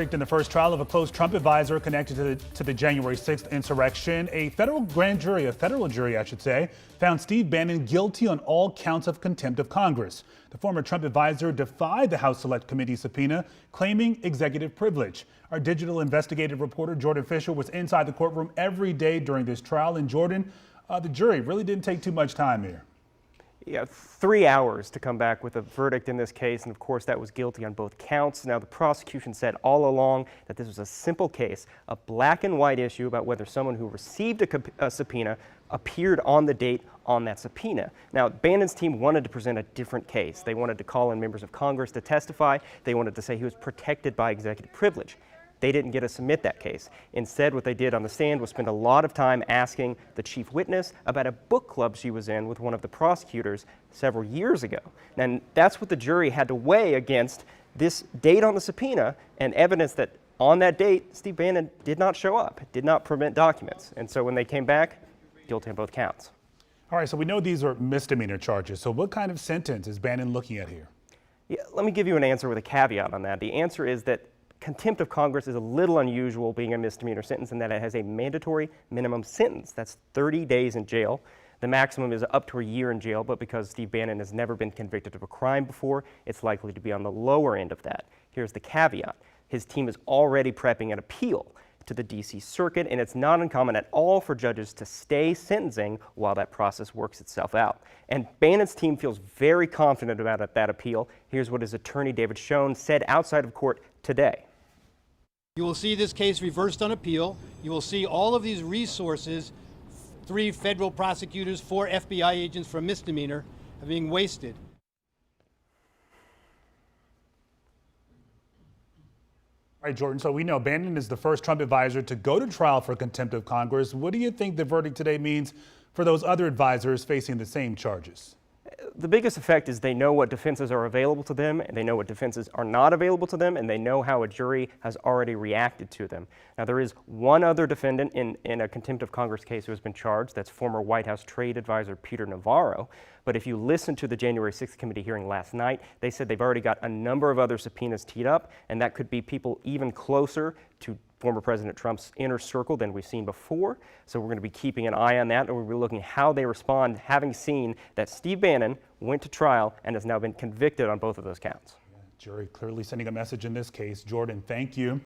In the first trial of a close Trump advisor connected to the January 6th insurrection, a federal jury, I should say, found Steve Bannon guilty on all counts of contempt of Congress. The former Trump advisor defied the House Select Committee subpoena, claiming executive privilege. Our digital investigative reporter Jordan Fisher was inside the courtroom every day during this trial. And Jordan, the jury really didn't take too much time here. Yeah, 3 hours to come back with a verdict in this case, and of course that was guilty on both counts. Now the prosecution said all along that this was a simple case, a black and white issue about whether someone who received a subpoena appeared on the date on that subpoena. Now Bannon's team wanted to present a different case. They wanted to call in members of Congress to testify. They wanted to say he was protected by executive privilege. They didn't get to submit that case. Instead, what they did on the stand was spend a lot of time asking the chief witness about a book club she was in with one of the prosecutors several years ago. And that's what the jury had to weigh against this date on the subpoena and evidence that on that date, Steve Bannon did not show up, did not permit documents. And so when they came back, guilty on both counts. All right, so we know these are misdemeanor charges. So what kind of sentence is Bannon looking at here? Yeah, let me give you an answer with a caveat on that. The answer is that contempt of Congress is a little unusual, being a misdemeanor sentence, in that it has a mandatory minimum sentence. That's 30 days in jail. The maximum is up to a year in jail, but because Steve Bannon has never been convicted of a crime before, it's likely to be on the lower end of that. Here's the caveat. His team is already prepping an appeal to the D.C. Circuit, and it's not uncommon at all for judges to stay sentencing while that process works itself out. And Bannon's team feels very confident about that appeal. Here's what his attorney, David Schoen, said outside of court today. You will see this case reversed on appeal. You will see all of these resources, 3 federal prosecutors, 4 FBI agents for misdemeanor, are being wasted. All right, Jordan, so we know Bannon is the first Trump advisor to go to trial for contempt of Congress. What do you think the verdict today means for those other advisors facing the same charges? The biggest effect is they know what defenses are available to them, and they know what defenses are not available to them, and they know how a jury has already reacted to them. Now, there is one other defendant in a contempt of Congress case who has been charged. That's former White House trade advisor Peter Navarro. But if you listen to the January 6th committee hearing last night, they said they've already got a number of other subpoenas teed up, and that could be people even closer to former President Trump's inner circle than we've seen before. So we're going to be keeping an eye on that, and we'll be looking how they respond, having seen that Steve Bannon went to trial and has now been convicted on both of those counts. Jury clearly sending a message in this case. Jordan, thank you.